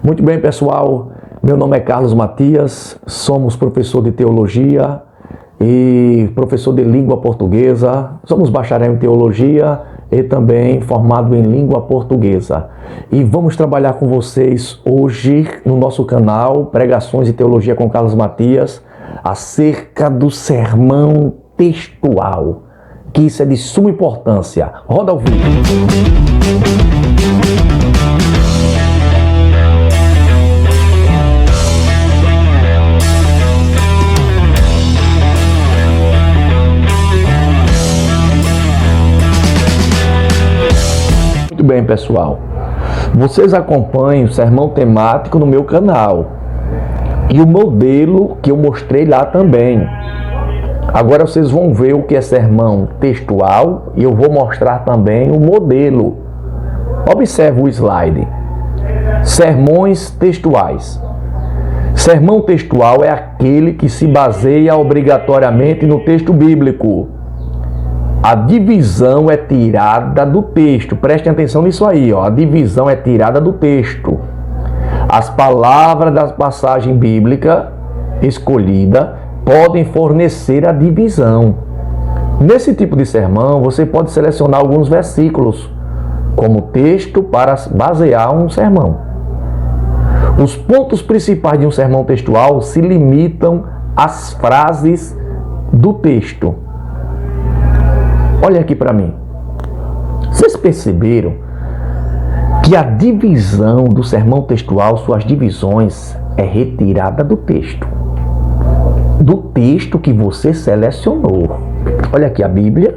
Muito bem, pessoal. Meu nome é Carlos Matias, somos professor de teologia e professor de língua portuguesa. Somos bacharel em teologia e também formado em língua portuguesa. E vamos trabalhar com vocês hoje no nosso canal Pregações e Teologia com Carlos Matias acerca do sermão textual, que isso é de suma importância. Roda o vídeo. Muito bem, pessoal. Vocês acompanham o sermão temático no meu canal e o modelo que eu mostrei lá também. Agora vocês vão ver o que é sermão textual e eu vou mostrar também o modelo. Observe o slide. Sermões textuais. Sermão textual é aquele que se baseia obrigatoriamente no texto bíblico. A divisão é tirada do texto. Prestem atenção nisso aí, ó. A divisão é tirada do texto. As palavras da passagem bíblica escolhida podem fornecer a divisão. Nesse tipo de sermão, você pode selecionar alguns versículos como texto para basear um sermão. Os pontos principais de um sermão textual se limitam às frases do texto. Olha aqui para mim. Vocês perceberam que a divisão do sermão textual, suas divisões, é retirada do texto. Do texto que você selecionou. Olha aqui a Bíblia,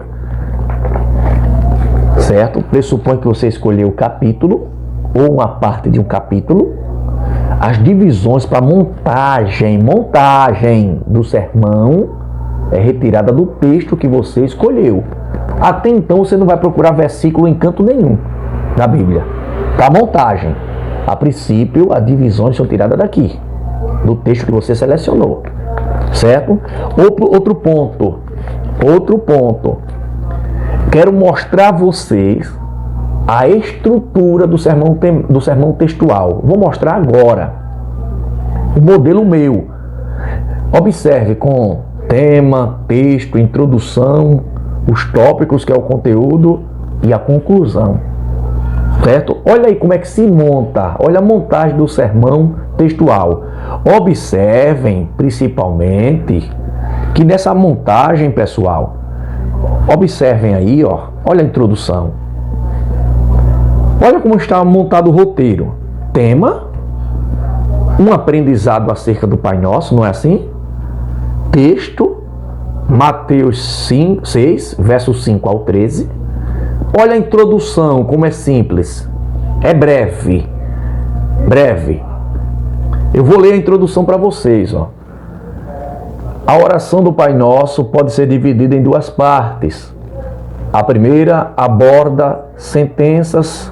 certo? Pressupõe que você escolheu o capítulo ou uma parte de um capítulo. As divisões para montagem do sermão é retirada do texto que você escolheu. Até então você não vai procurar versículo em canto nenhum na Bíblia. Para montagem, a princípio, as divisões são tiradas daqui, do texto que você selecionou. Certo? Outro ponto. Quero mostrar a vocês a estrutura do sermão textual. Vou mostrar agora o modelo meu. Observe com tema, texto, introdução, os tópicos, que é o conteúdo, e a conclusão. Certo? Olha aí como é que se monta. Olha a montagem do sermão textual. Observem, principalmente, que nessa montagem, pessoal, observem aí, ó, olha a introdução. Olha como está montado o roteiro. Tema, um aprendizado acerca do Pai Nosso, não é assim? Texto, Mateus 6, versos 5 ao 13. Olha a introdução, como é simples. É breve. Eu vou ler a introdução para vocês, ó. A oração do Pai Nosso pode ser dividida em duas partes. A primeira aborda sentenças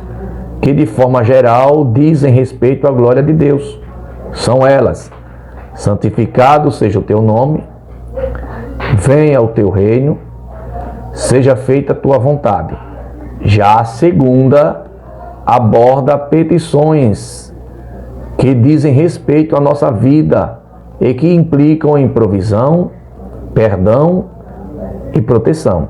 que, de forma geral, dizem respeito à glória de Deus. São elas: santificado seja o teu nome, venha o teu reino, seja feita a tua vontade. Já a segunda aborda petições que dizem respeito à nossa vida e que implicam em provisão, perdão e proteção.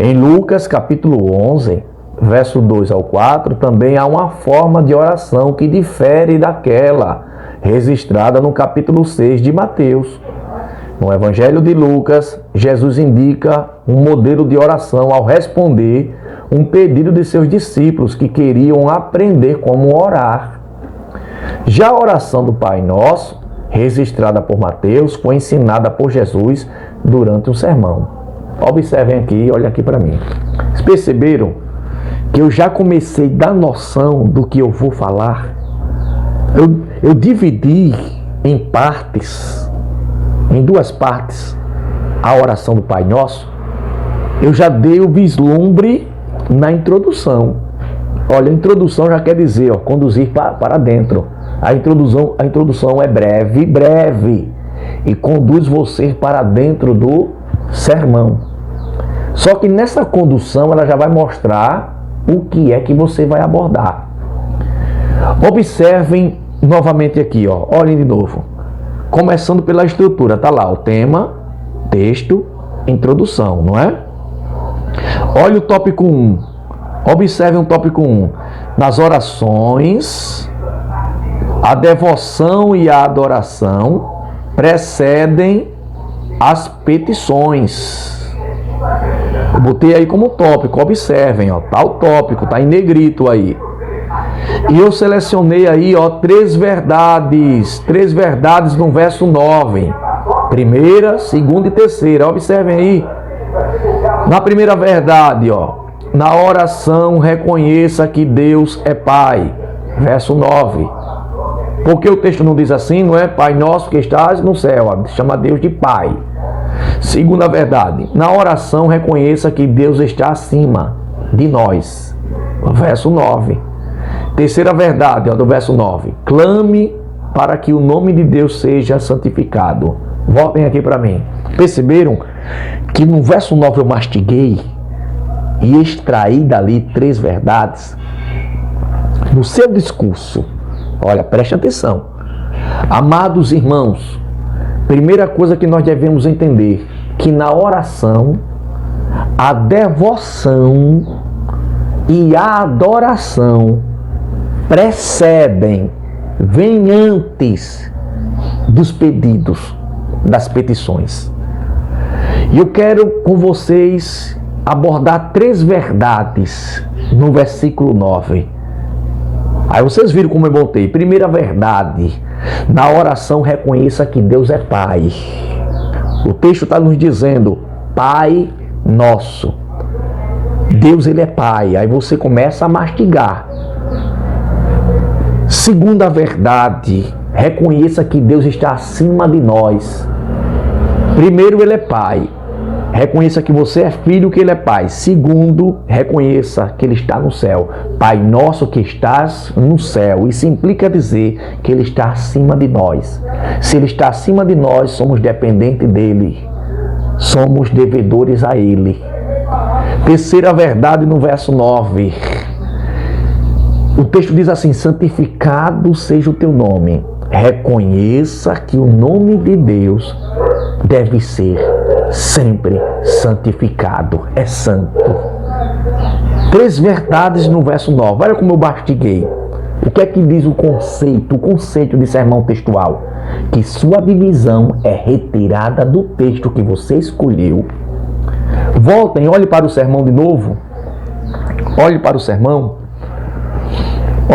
Em Lucas capítulo 11, verso 2 ao 4, também há uma forma de oração que difere daquela registrada no capítulo 6 de Mateus. No Evangelho de Lucas, Jesus indica um modelo de oração ao responder um pedido de seus discípulos que queriam aprender como orar. Já a oração do Pai Nosso, registrada por Mateus, foi ensinada por Jesus durante um sermão. Observem aqui, olha aqui para mim. Vocês perceberam que eu já comecei a dar noção do que eu vou falar? Eu dividi em partes, em duas partes, a oração do Pai Nosso. Eu já dei o vislumbre na introdução. Olha, a introdução já quer dizer, ó, conduzir para dentro. A introdução é breve e conduz você para dentro do sermão. Só que nessa condução ela já vai mostrar o que é que você vai abordar. Observem novamente aqui, ó. Olhem de novo. Começando pela estrutura, tá lá o tema, texto, introdução, não é? Olha o tópico 1. Observem o tópico 1. Nas orações, a devoção e a adoração precedem as petições. Eu botei aí como tópico, observem, ó, tá o tópico, tá em negrito aí. E eu selecionei aí, ó, três verdades no verso 9. Primeira, segunda e terceira, observem aí. Na primeira verdade, ó, na oração reconheça que Deus é Pai. Verso 9. Porque o texto não diz assim, não é? Pai nosso que estás no céu, ó, chama Deus de Pai. Segunda verdade, na oração reconheça que Deus está acima de nós. Verso 9. Terceira verdade, ó, do verso 9. Clame para que o nome de Deus seja santificado. Voltem aqui para mim. Perceberam que no verso 9 eu mastiguei e extraí dali três verdades? No seu discurso, olha, preste atenção. Amados irmãos, primeira coisa que nós devemos entender, que na oração, a devoção e a adoração precedem, vêm antes dos pedidos, das petições. E eu quero com vocês abordar três verdades no versículo 9. Aí vocês viram como eu botei. Primeira verdade, na oração reconheça que Deus é Pai. O texto está nos dizendo, Pai nosso. Deus, ele é Pai. Aí você começa a mastigar. Segunda verdade, reconheça que Deus está acima de nós. Primeiro, ele é Pai. Reconheça que você é filho, que ele é Pai. Segundo, reconheça que ele está no céu. Pai nosso que estás no céu. Isso implica dizer que ele está acima de nós. Se ele está acima de nós, somos dependentes dele. Somos devedores a ele. Terceira verdade no verso 9. O texto diz assim, santificado seja o teu nome. Reconheça que o nome de Deus deve ser sempre santificado, é santo. Três verdades no verso 9. Olha como eu mastiguei. O que é que diz o conceito de sermão textual? Que sua divisão é retirada do texto que você escolheu. Voltem, olhe para o sermão de novo. Olhe para o sermão.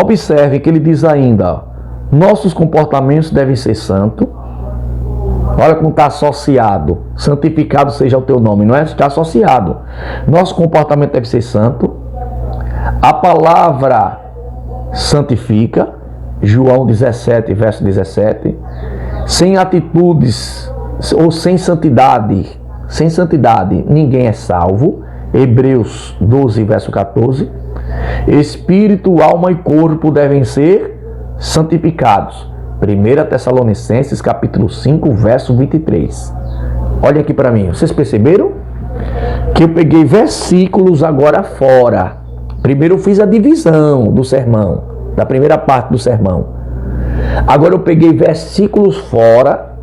Observe que ele diz ainda, nossos comportamentos devem ser santos. Olha como está associado. Santificado seja o teu nome. Não é? Está associado. Nosso comportamento deve ser santo. A palavra santifica. João 17, verso 17. Sem atitudes ou sem santidade, ninguém é salvo. Hebreus 12, verso 14. Espírito, alma e corpo devem ser santificados. 1 Tessalonicenses capítulo 5, verso 23. Olha aqui para mim, vocês perceberam? Que eu peguei versículos agora fora. Primeiro eu fiz a divisão do sermão, da primeira parte do sermão. Agora eu peguei versículos fora,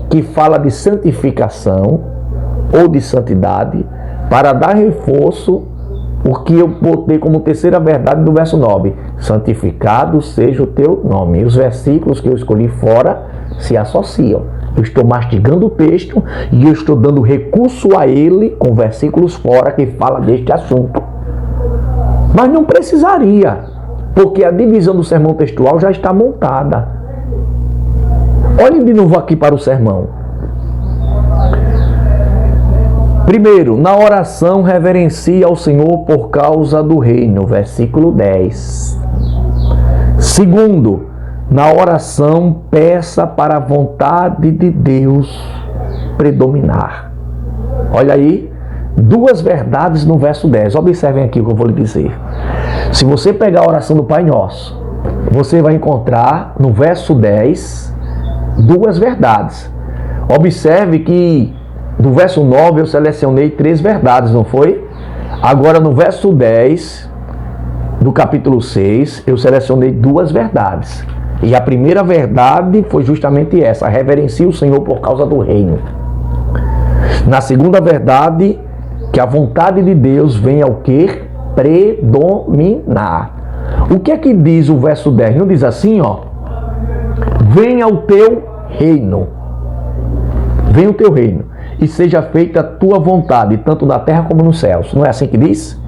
que fala de santificação ou de santidade, para dar reforço, porque eu botei como terceira verdade do verso 9. Santificado seja o teu nome. E os versículos que eu escolhi fora se associam. Eu estou mastigando o texto e eu estou dando recurso a ele com versículos fora que fala deste assunto. Mas não precisaria, porque a divisão do sermão textual já está montada. Olhem de novo aqui para o sermão. Primeiro, na oração reverencie ao Senhor por causa do reino, versículo 10. Segundo, na oração peça para a vontade de Deus predominar. Olha aí, duas verdades no verso 10. Observem aqui o que eu vou lhe dizer. Se você pegar a oração do Pai Nosso, você vai encontrar no verso 10 duas verdades. Observe que do verso 9 eu selecionei três verdades, não foi? Agora no verso 10 do capítulo 6, eu selecionei duas verdades. E a primeira verdade foi justamente essa: reverencie o Senhor por causa do reino. Na segunda verdade, que a vontade de Deus venha ao quê? Predominar. O que é que diz o verso 10? Não diz assim, ó: venha o teu reino. Venha o teu reino e seja feita a tua vontade, tanto na terra como nos céus. Não é assim que diz?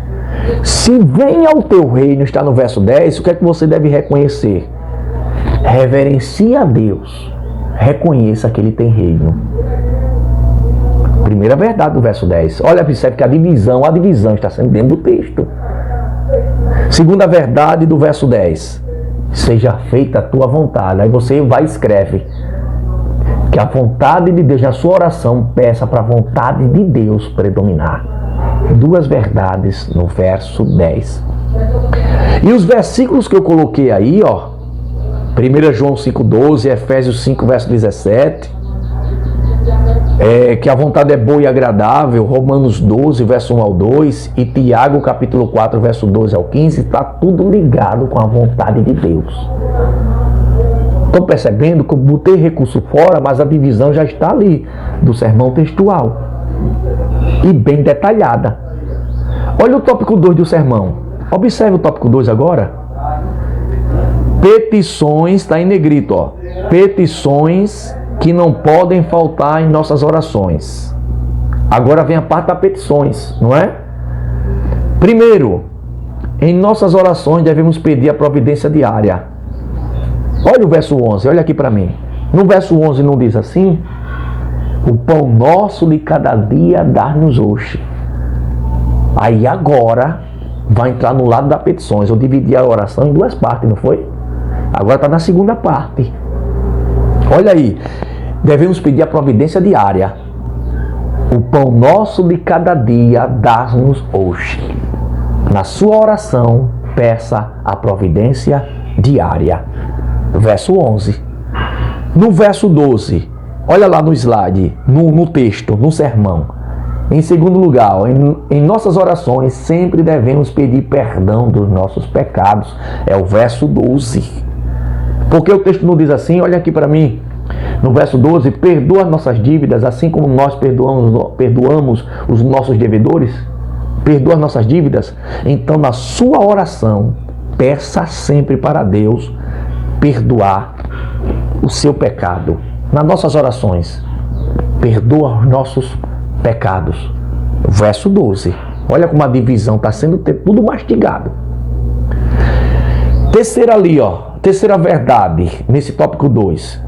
Se venha o teu reino, está no verso 10, o que é que você deve reconhecer? Reverencie a Deus. Reconheça que Ele tem reino. Primeira verdade do verso 10. Olha, percebe que a divisão está sendo dentro do texto. Segunda verdade do verso 10. Seja feita a tua vontade. Aí você vai e escreve que a vontade de Deus, na sua oração, peça para a vontade de Deus predominar. Duas verdades no verso 10. E os versículos que eu coloquei aí, ó, 1 João 5,12, Efésios 5, verso 17, que a vontade é boa e agradável, Romanos 12, verso 1 ao 2, e Tiago, capítulo 4, verso 12 ao 15, está tudo ligado com a vontade de Deus. Estão percebendo que eu botei recurso fora, mas a divisão já está ali, do sermão textual. E bem detalhada. Olha o tópico 2 do sermão. Observe o tópico 2 agora. Petições, está em negrito, ó. Petições que não podem faltar em nossas orações. Agora vem a parte das petições, não é? Primeiro, em nossas orações devemos pedir a providência diária. Olha o verso 11, olha aqui para mim. No verso 11 não diz assim? O pão nosso de cada dia dá-nos hoje. Aí agora vai entrar no lado das petições. Eu dividi a oração em duas partes, não foi? Agora está na segunda parte. Olha aí. Devemos pedir a providência diária. O pão nosso de cada dia dá-nos hoje. Na sua oração, peça a providência diária. Verso 11. No verso 12, olha lá no slide, no texto, no sermão. Em segundo lugar, em nossas orações sempre devemos pedir perdão dos nossos pecados. É o verso 12. Porque o texto não diz assim? Olha aqui para mim. No verso 12, perdoa nossas dívidas, assim como nós perdoamos os nossos devedores. Perdoa nossas dívidas. Então, na sua oração, peça sempre para Deus perdoar o seu pecado. Nas nossas orações, perdoa os nossos pecados. Verso 12. Olha como a divisão está sendo tudo mastigado. Terceira ali, ó. Terceira verdade, nesse tópico 2.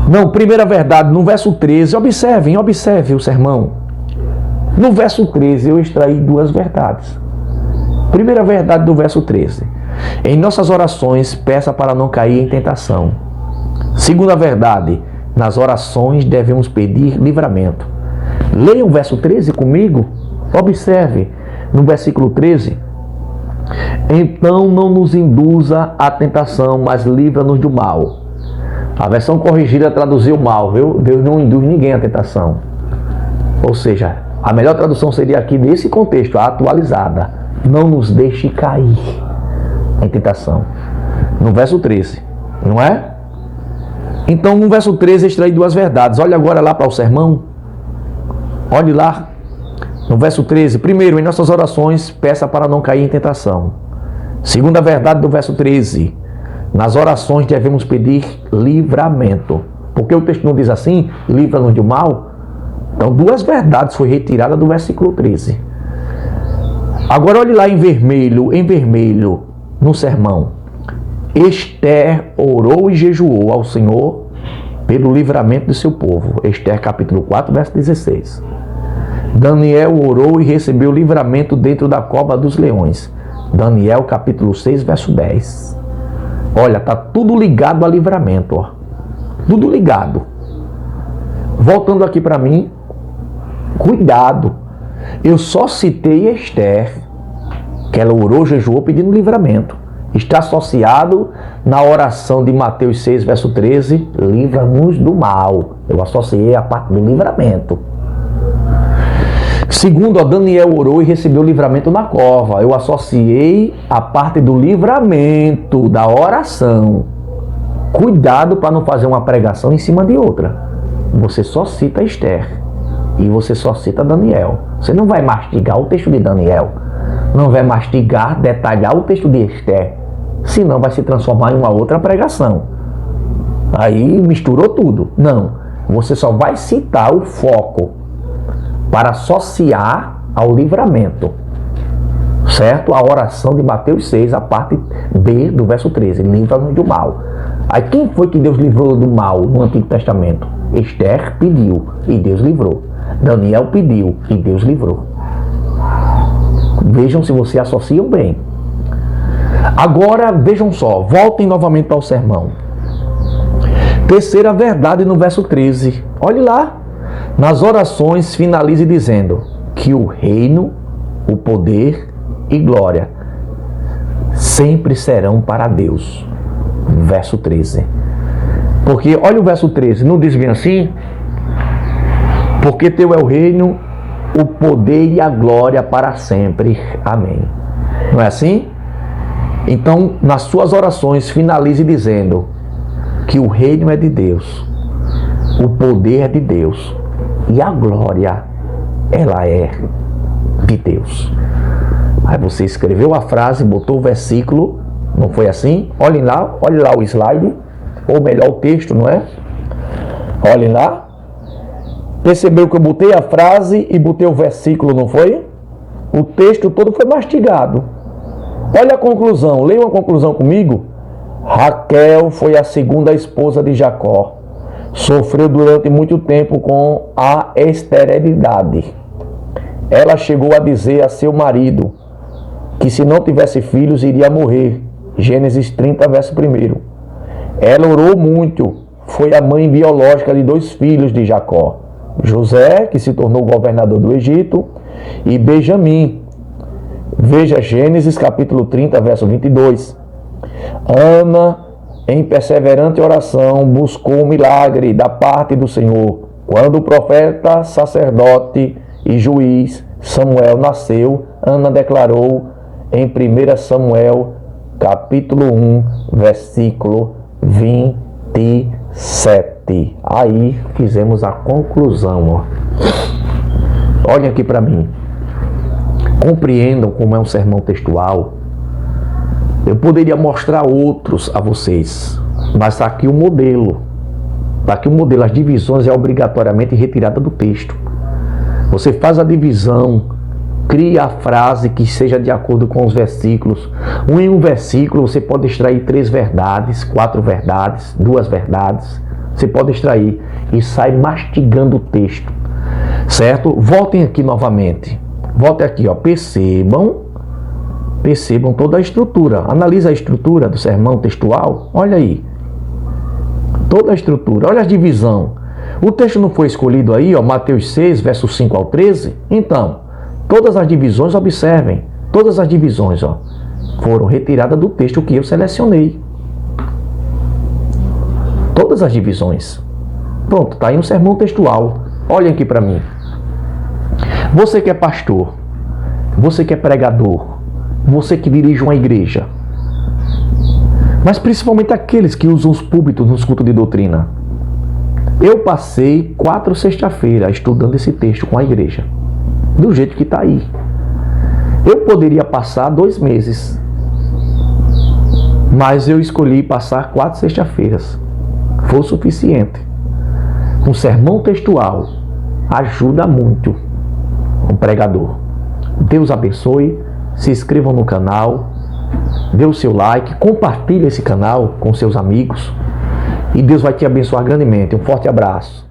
Não, primeira verdade, no verso 13. Observe o sermão. No verso 13 eu extraí duas verdades. Primeira verdade do verso 13. Em nossas orações, peça para não cair em tentação. Segunda verdade, nas orações devemos pedir livramento. Leia o verso 13 comigo. Observe no versículo 13. Então não nos induza à tentação, mas livra-nos do mal. A versão corrigida traduziu mal, viu? Deus não induz ninguém à tentação. Ou seja, a melhor tradução seria aqui nesse contexto, a atualizada. Não nos deixe cair em tentação. No verso 13, não é? Então, no verso 13, extraí duas verdades. Olha agora lá para o sermão. Olhe lá. No verso 13. Primeiro, em nossas orações, peça para não cair em tentação. Segunda verdade do verso 13. Nas orações devemos pedir livramento. Porque o texto não diz assim? Livra-nos do mal. Então, duas verdades foi retirada do versículo 13. Agora, olhe lá em vermelho, no sermão. Esther orou e jejuou ao Senhor pelo livramento do seu povo. Esther capítulo 4, verso 16. Daniel orou e recebeu livramento dentro da cova dos leões. Daniel capítulo 6, verso 10. Olha, está tudo ligado a livramento, ó. Tudo ligado. Voltando aqui para mim, cuidado. Eu só citei Esther, que ela orou, jejuou pedindo livramento. Está associado na oração de Mateus 6, verso 13, livra-nos do mal. Eu associei a parte do livramento. Segundo, Daniel orou e recebeu livramento na cova. Eu associei a parte do livramento, da oração. Cuidado para não fazer uma pregação em cima de outra. Você só cita Esther e você só cita Daniel. Você não vai mastigar o texto de Daniel. Não vai mastigar, detalhar o texto de Esther. Senão vai se transformar em uma outra pregação. Aí misturou tudo. Não. Você só vai citar o foco para associar ao livramento. Certo? A oração de Mateus 6, a parte B do verso 13. Livra-nos do mal. Aí quem foi que Deus livrou do mal no Antigo Testamento? Esther pediu e Deus livrou. Daniel pediu e Deus livrou. Vejam se você associam bem. Agora, vejam só, voltem novamente para o sermão. Terceira verdade no verso 13. Olhe lá. Nas orações finalize dizendo que o reino, o poder e glória sempre serão para Deus. Verso 13. Porque, olha o verso 13, não diz bem assim? Porque teu é o reino, o poder e a glória para sempre. Amém. Não é assim? Então, nas suas orações, finalize dizendo que o reino é de Deus, o poder é de Deus e a glória, ela é de Deus. Aí você escreveu a frase, botou o versículo, não foi assim? Olhem lá, olhe lá o slide, ou melhor o texto, não é? Olhem lá. Percebeu que eu botei a frase e botei o versículo, não foi? O texto todo foi mastigado. Olha a conclusão, leia uma conclusão comigo. Raquel foi a segunda esposa de Jacó. Sofreu durante muito tempo com a esterilidade. Ela chegou a dizer a seu marido que se não tivesse filhos iria morrer. Gênesis 30, verso 1. Ela orou muito. Foi a mãe biológica de 2 filhos de Jacó. José, que se tornou governador do Egito, e Benjamim. Veja Gênesis capítulo 30, verso 22. Ana, em perseverante oração, buscou um milagre da parte do Senhor. Quando o profeta, sacerdote e juiz Samuel nasceu, Ana declarou em 1 Samuel capítulo 1, versículo 27. Aí fizemos a conclusão. Olhem aqui para mim. Compreendam como é um sermão textual. Eu poderia mostrar outros a vocês, mas está aqui o modelo. Está aqui o modelo. As divisões é obrigatoriamente retirada do texto. Você faz a divisão, cria a frase que seja de acordo com os versículos. Em um versículo você pode extrair 3 verdades, 4 verdades, 2 verdades. Você pode extrair e sai mastigando o texto. Certo? Voltem aqui novamente. Voltem aqui, ó. Percebam toda a estrutura. Analisa a estrutura do sermão textual. Olha aí. Toda a estrutura. Olha a divisão. O texto não foi escolhido aí, ó, Mateus 6, versos 5 ao 13? Então, todas as divisões, observem. Todas as divisões, ó, foram retiradas do texto que eu selecionei. Todas as divisões. Pronto, tá aí um sermão textual. Olhem aqui para mim. Você que é pastor, você que é pregador, você que dirige uma igreja, mas principalmente aqueles que usam os púlpitos nos cultos de doutrina. Eu passei 4 sexta-feiras estudando esse texto com a igreja, do jeito que está aí. Eu poderia passar 2 meses, mas eu escolhi passar 4 sexta-feiras. Foi o suficiente. Um sermão textual ajuda muito um pregador. Deus abençoe. Se inscrevam no canal, dê o seu like, compartilhe esse canal com seus amigos e Deus vai te abençoar grandemente. Um forte abraço.